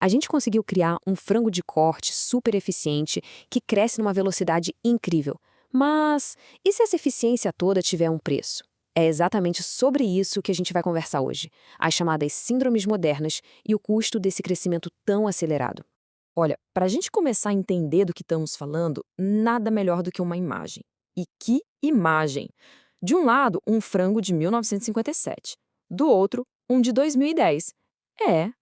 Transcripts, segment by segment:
A gente conseguiu criar um frango de corte super eficiente que cresce numa velocidade incrível. Mas e se essa eficiência toda tiver um preço? É exatamente sobre isso que a gente vai conversar hoje, as chamadas síndromes modernas e o custo desse crescimento tão acelerado. Olha, para a gente começar a entender do que estamos falando, nada melhor do que uma imagem. E que imagem! De um lado, um frango de 1957. Do outro, um de 2010.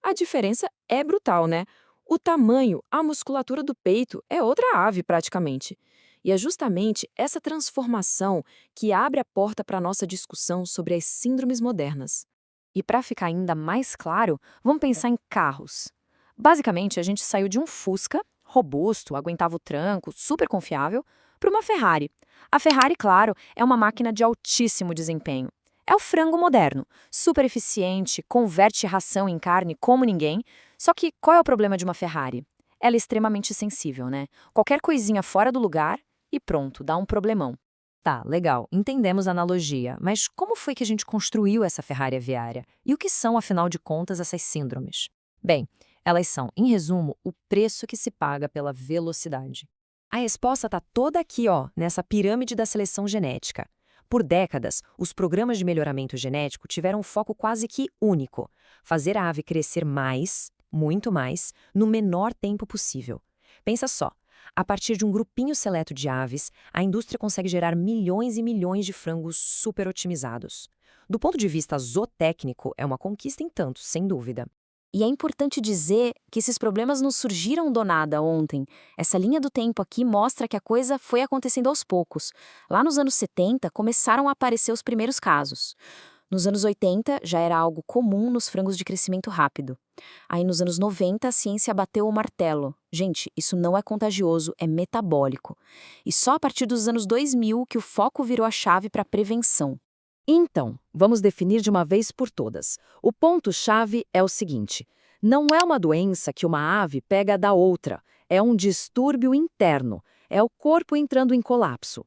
A diferença é brutal, né? O tamanho, a musculatura do peito é outra ave praticamente. E é justamente essa transformação que abre a porta para a nossa discussão sobre as síndromes modernas. E para ficar ainda mais claro, vamos pensar em carros. Basicamente, a gente saiu de um Fusca, robusto, aguentava o tranco, super confiável, para uma Ferrari. A Ferrari, claro, é uma máquina de altíssimo desempenho. É o frango moderno, super eficiente, converte ração em carne como ninguém. Só que qual é o problema de uma Ferrari? Ela é extremamente sensível, né? Qualquer coisinha fora do lugar e pronto, dá um problemão. Tá, legal, entendemos a analogia, mas como foi que a gente construiu essa Ferrari aviária? E o que são, afinal de contas, essas síndromes? Bem, elas são, em resumo, o preço que se paga pela velocidade. A resposta está toda aqui, ó, nessa pirâmide da seleção genética. Por décadas, os programas de melhoramento genético tiveram um foco quase que único: fazer a ave crescer mais, muito mais, no menor tempo possível. Pensa só. A partir de um grupinho seleto de aves, a indústria consegue gerar milhões e milhões de frangos super otimizados. Do ponto de vista zootécnico, é uma conquista em tanto, sem dúvida. E é importante dizer que esses problemas não surgiram do nada ontem. Essa linha do tempo aqui mostra que a coisa foi acontecendo aos poucos. Lá nos anos 70, começaram a aparecer os primeiros casos. Nos anos 80, já era algo comum nos frangos de crescimento rápido. Aí nos anos 90, a ciência bateu o martelo. Gente, isso não é contagioso, é metabólico. E só a partir dos anos 2000 que o foco virou a chave para a prevenção. Então, vamos definir de uma vez por todas. O ponto-chave é o seguinte: não é uma doença que uma ave pega da outra, é um distúrbio interno, é o corpo entrando em colapso.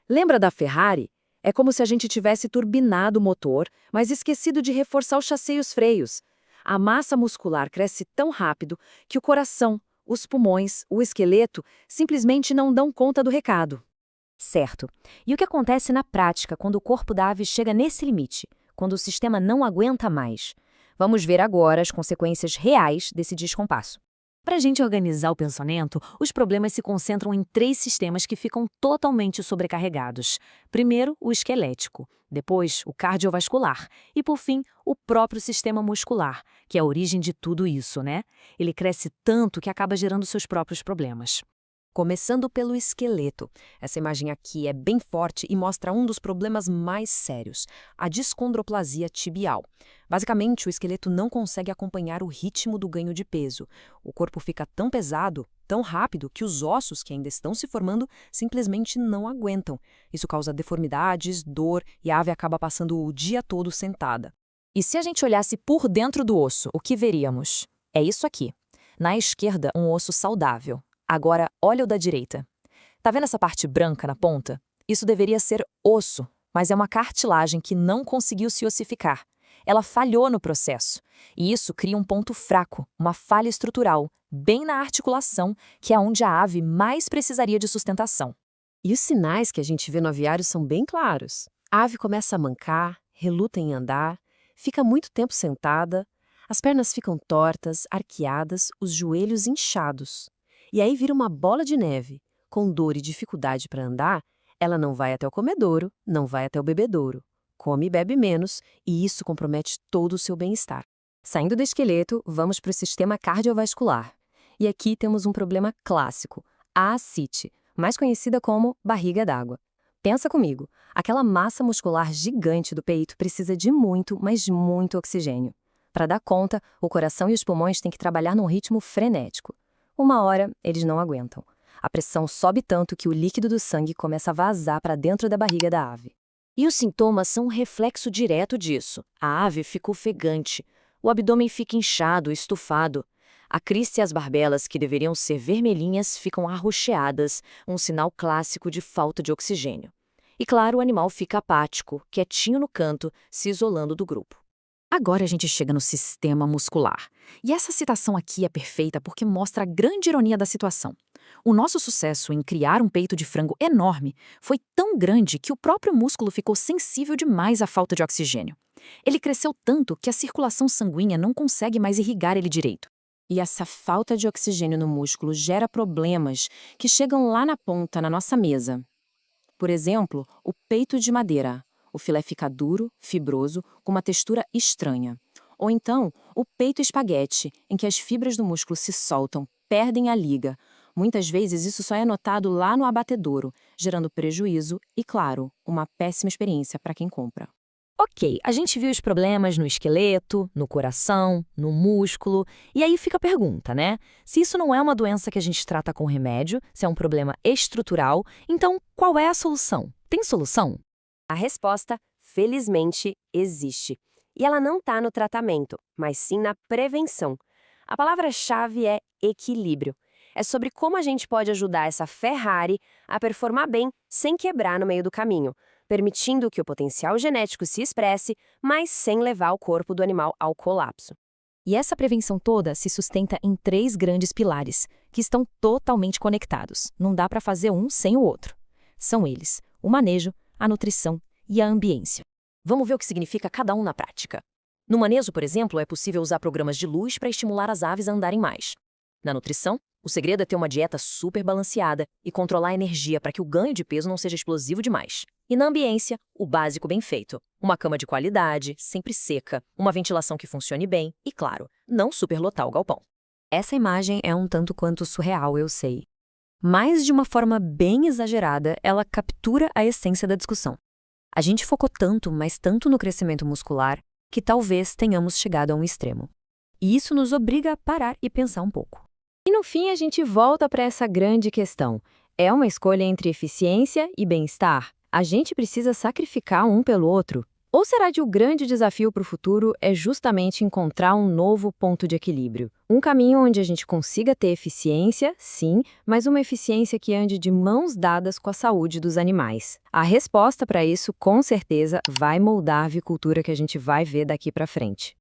Lembra da Ferrari? É como se a gente tivesse turbinado o motor, mas esquecido de reforçar o chassi e os freios. A massa muscular cresce tão rápido que o coração, os pulmões, o esqueleto simplesmente não dão conta do recado. Certo. E o que acontece na prática quando o corpo da ave chega nesse limite? Quando o sistema não aguenta mais? Vamos ver agora as consequências reais desse descompasso. Para a gente organizar o pensamento, os problemas se concentram em três sistemas que ficam totalmente sobrecarregados. Primeiro, o esquelético, depois, o cardiovascular e, por fim, o próprio sistema muscular, que é a origem de tudo isso, né? Ele cresce tanto que acaba gerando seus próprios problemas. Começando pelo esqueleto. Essa imagem aqui é bem forte e mostra um dos problemas mais sérios, a descondroplasia tibial. Basicamente, o esqueleto não consegue acompanhar o ritmo do ganho de peso. O corpo fica tão pesado, tão rápido, que os ossos que ainda estão se formando simplesmente não aguentam. Isso causa deformidades, dor e a ave acaba passando o dia todo sentada. E se a gente olhasse por dentro do osso, o que veríamos? É isso aqui. Na esquerda, um osso saudável. Agora, olha o da direita. Tá vendo essa parte branca na ponta? Isso deveria ser osso, mas é uma cartilagem que não conseguiu se ossificar. Ela falhou no processo. E isso cria um ponto fraco, uma falha estrutural, bem na articulação, que é onde a ave mais precisaria de sustentação. E os sinais que a gente vê no aviário são bem claros. A ave começa a mancar, reluta em andar, fica muito tempo sentada, as pernas ficam tortas, arqueadas, os joelhos inchados. E aí vira uma bola de neve. Com dor e dificuldade para andar, ela não vai até o comedouro, não vai até o bebedouro. Come e bebe menos, e isso compromete todo o seu bem-estar. Saindo do esqueleto, vamos para o sistema cardiovascular. E aqui temos um problema clássico, a ascite, mais conhecida como barriga d'água. Pensa comigo, aquela massa muscular gigante do peito precisa de muito, mas muito oxigênio. Para dar conta, o coração e os pulmões têm que trabalhar num ritmo frenético. Uma hora, eles não aguentam. A pressão sobe tanto que o líquido do sangue começa a vazar para dentro da barriga da ave. E os sintomas são um reflexo direto disso. A ave fica ofegante, o abdômen fica inchado, estufado. A crista e as barbelas, que deveriam ser vermelhinhas, ficam arroxeadas, um sinal clássico de falta de oxigênio. E claro, o animal fica apático, quietinho no canto, se isolando do grupo. Agora a gente chega no sistema muscular. E essa citação aqui é perfeita porque mostra a grande ironia da situação. O nosso sucesso em criar um peito de frango enorme foi tão grande que o próprio músculo ficou sensível demais à falta de oxigênio. Ele cresceu tanto que a circulação sanguínea não consegue mais irrigar ele direito. E essa falta de oxigênio no músculo gera problemas que chegam lá na ponta, na nossa mesa. Por exemplo, o peito de madeira. O filé fica duro, fibroso, com uma textura estranha. Ou então, o peito espaguete, em que as fibras do músculo se soltam, perdem a liga. Muitas vezes isso só é notado lá no abatedouro, gerando prejuízo e, claro, uma péssima experiência para quem compra. Ok, a gente viu os problemas no esqueleto, no coração, no músculo, e aí fica a pergunta, né? Se isso não é uma doença que a gente trata com remédio, se é um problema estrutural, então qual é a solução? Tem solução? A resposta, felizmente, existe. E ela não está no tratamento, mas sim na prevenção. A palavra-chave é equilíbrio. É sobre como a gente pode ajudar essa Ferrari a performar bem sem quebrar no meio do caminho, permitindo que o potencial genético se expresse, mas sem levar o corpo do animal ao colapso. E essa prevenção toda se sustenta em 3 grandes pilares, que estão totalmente conectados. Não dá para fazer um sem o outro. São eles: o manejo, a nutrição e a ambiência. Vamos ver o que significa cada um na prática. No manejo, por exemplo, é possível usar programas de luz para estimular as aves a andarem mais. Na nutrição, o segredo é ter uma dieta super balanceada e controlar a energia para que o ganho de peso não seja explosivo demais. E na ambiência, o básico bem feito. Uma cama de qualidade, sempre seca, uma ventilação que funcione bem e, claro, não superlotar o galpão. Essa imagem é um tanto quanto surreal, eu sei. Mas, de uma forma bem exagerada, ela captura a essência da discussão. A gente focou tanto, mas tanto no crescimento muscular, que talvez tenhamos chegado a um extremo. E isso nos obriga a parar e pensar um pouco. E no fim a gente volta para essa grande questão. É uma escolha entre eficiência e bem-estar? A gente precisa sacrificar um pelo outro? Ou será que o grande desafio para o futuro é justamente encontrar um novo ponto de equilíbrio? Um caminho onde a gente consiga ter eficiência, sim, mas uma eficiência que ande de mãos dadas com a saúde dos animais. A resposta para isso, com certeza, vai moldar a avicultura que a gente vai ver daqui para frente.